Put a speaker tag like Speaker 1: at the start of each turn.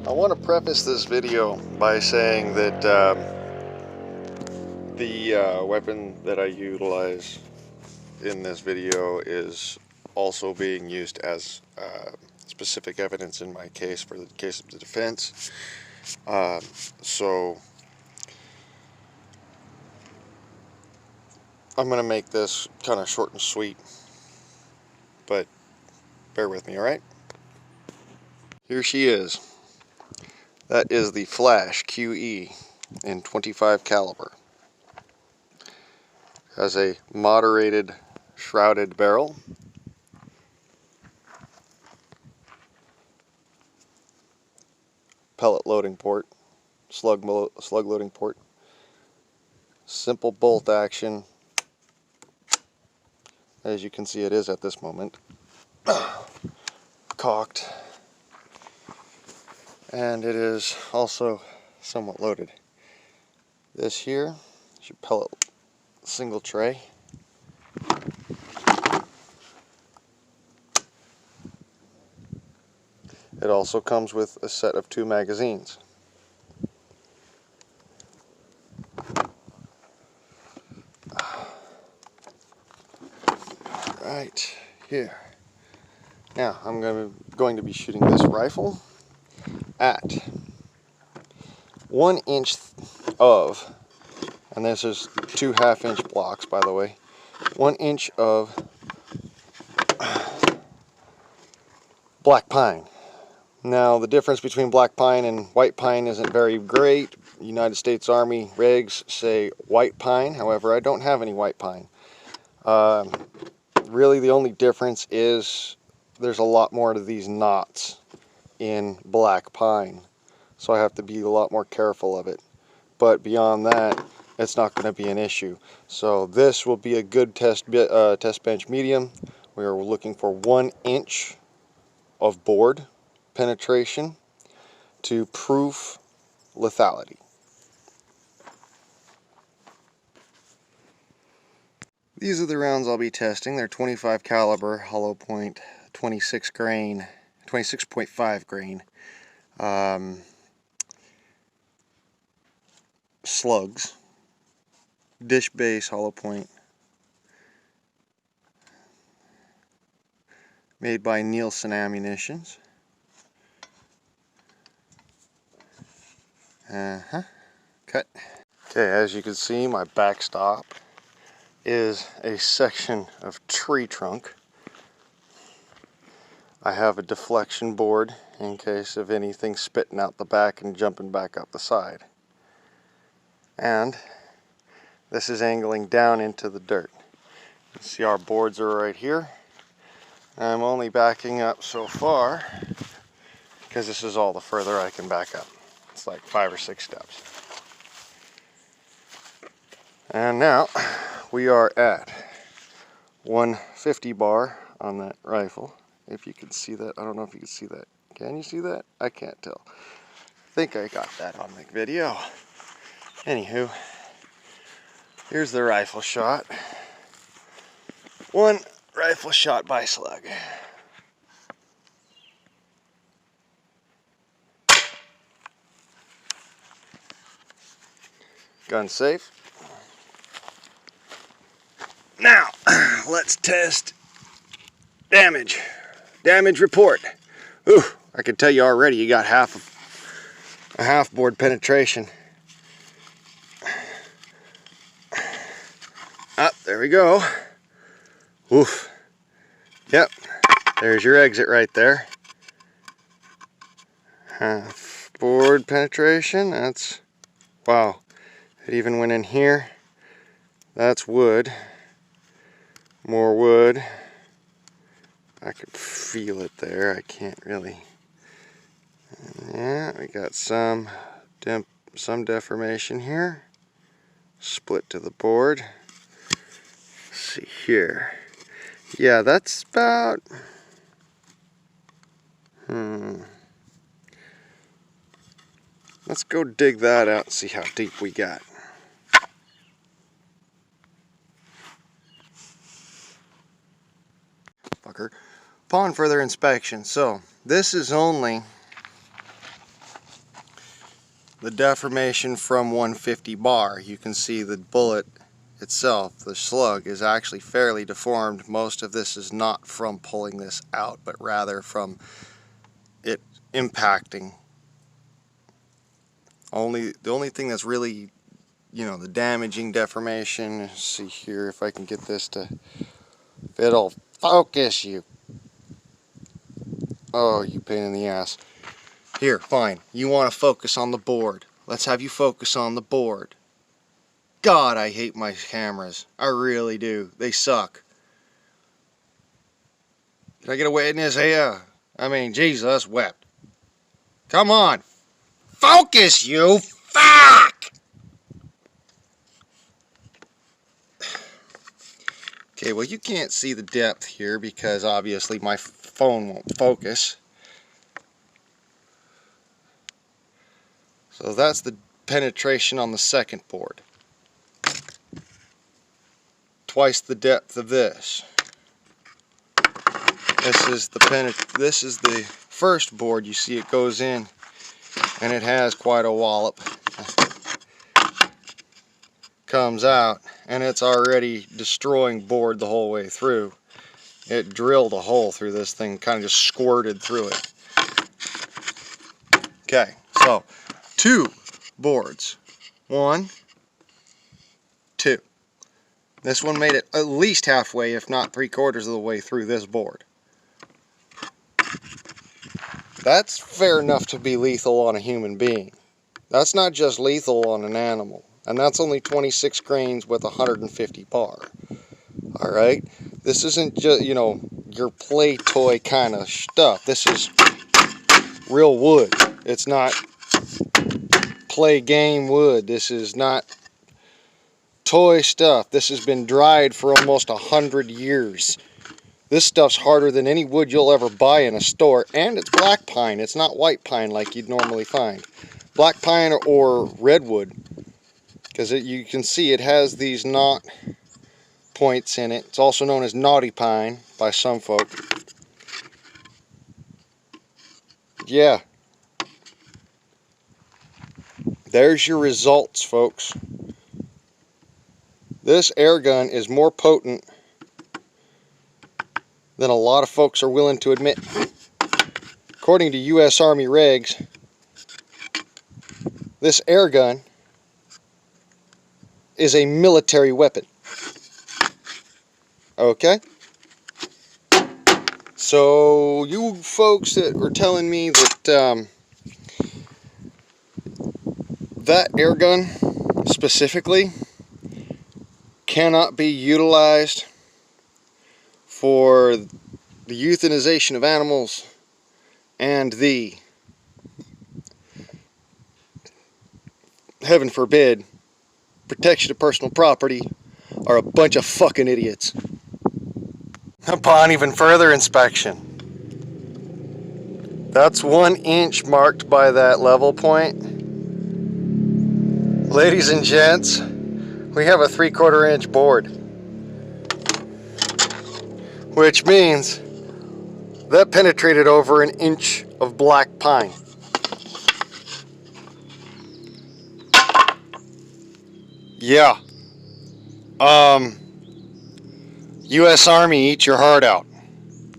Speaker 1: I want to preface this video by saying that the weapon that I utilize in this video is also being used as specific evidence in my case for the case of the defense. So I'm going to make this kind of short and sweet, but bear with me, alright? Here she is. That is the Flash QE in 25 caliber. Has a moderated shrouded barrel. Pellet loading port, slug loading port, simple bolt action. As you can see, it is at this moment cocked, and it is also somewhat loaded. This here is your pellet single tray. It also comes with a set of 2 magazines. Right here. Now I'm going to be shooting this rifle at 1 inch of, and this is 2 half-inch blocks, by the way, 1 inch of black pine. Now the difference between black pine and white pine isn't very great. United States Army regs say white pine, however I don't have any white pine. Really the only difference is there's a lot more of these knots in black pine, so I have to be a lot more careful of it. But beyond that, it's not going to be an issue. So this will be a good test bench medium. We are looking for 1 inch of board penetration to proof lethality. These are the rounds I'll be testing. They're 25 caliber, hollow point, 26 grain, 26.5 grain slugs, dish base hollow point, made by Nielsen Ammunitions. Cut. Okay, as you can see, my backstop is a section of tree trunk. I have a deflection board in case of anything spitting out the back and jumping back up the side. And this is angling down into the dirt. You see our boards are right here. I'm only backing up so far because this is all the further I can back up. It's like 5 or 6 steps. And now we are at 150 bar on that rifle. If you can see that, I don't know if you can see that. Can you see that? I can't tell. I think I got that on the video. Anywho, here's the rifle shot. 1 rifle shot by slug. Gun safe. Now, let's test damage. Damage report. Ooh, I can tell you already you got a half board penetration. Up, there we go. Oof. Yep, there's your exit right there. Half board penetration, that's, wow. It even went in here. That's wood. More wood. I could feel it there. I can't really. Yeah, we got some deformation here. Split to the board. Let's see here. Yeah, that's about. Let's go dig that out and see how deep we got. Fucker. Upon further inspection, so this is only the deformation from 150 bar. You can see the bullet itself, the slug, is actually fairly deformed. Most of this is not from pulling this out, but rather from it impacting. The only thing that's really, the damaging deformation, let's see here if I can get this to, if it'll focus you. Oh, you pain in the ass. Here, fine. You want to focus on the board. Let's have you focus on the board. God, I hate my cameras. I really do. They suck. Can I get a witness here? I mean, Jesus wept. Come on. Focus, you! Fuck! Okay, well, you can't see the depth here because obviously my phone won't focus. So that's the penetration on the second board. Twice the depth of this. This is the first board. You see it goes in and it has quite a wallop. Comes out and it's already destroying board the whole way through. It drilled a hole through this thing, kind of just squirted through it. Okay, so 2 boards. 1, 2. This one made it at least halfway, if not 3/4 of the way through this board. That's fair enough to be lethal on a human being. That's not just lethal on an animal. And that's only 26 grains with 150 bar. Alright? This isn't just, your play toy kind of stuff. This is real wood. It's not play game wood. This is not toy stuff. This has been dried for almost 100 years. This stuff's harder than any wood you'll ever buy in a store, and it's black pine. It's not white pine like you'd normally find. Black pine or redwood, because you can see it has these knot points in it. It's also known as naughty pine by some folk. Yeah. There's your results, folks. This air gun is more potent than a lot of folks are willing to admit. According to U.S. Army regs, this air gun is a military weapon. Okay? So you folks that were telling me that that air gun specifically cannot be utilized for the euthanization of animals and the, heaven forbid, protection of personal property, are a bunch of fucking idiots. Upon even further inspection, that's 1 inch marked by that level point. Ladies and gents, we have a 3/4 inch board, which means that penetrated over 1 inch of black pine. Yeah. U.S. Army, eat your heart out.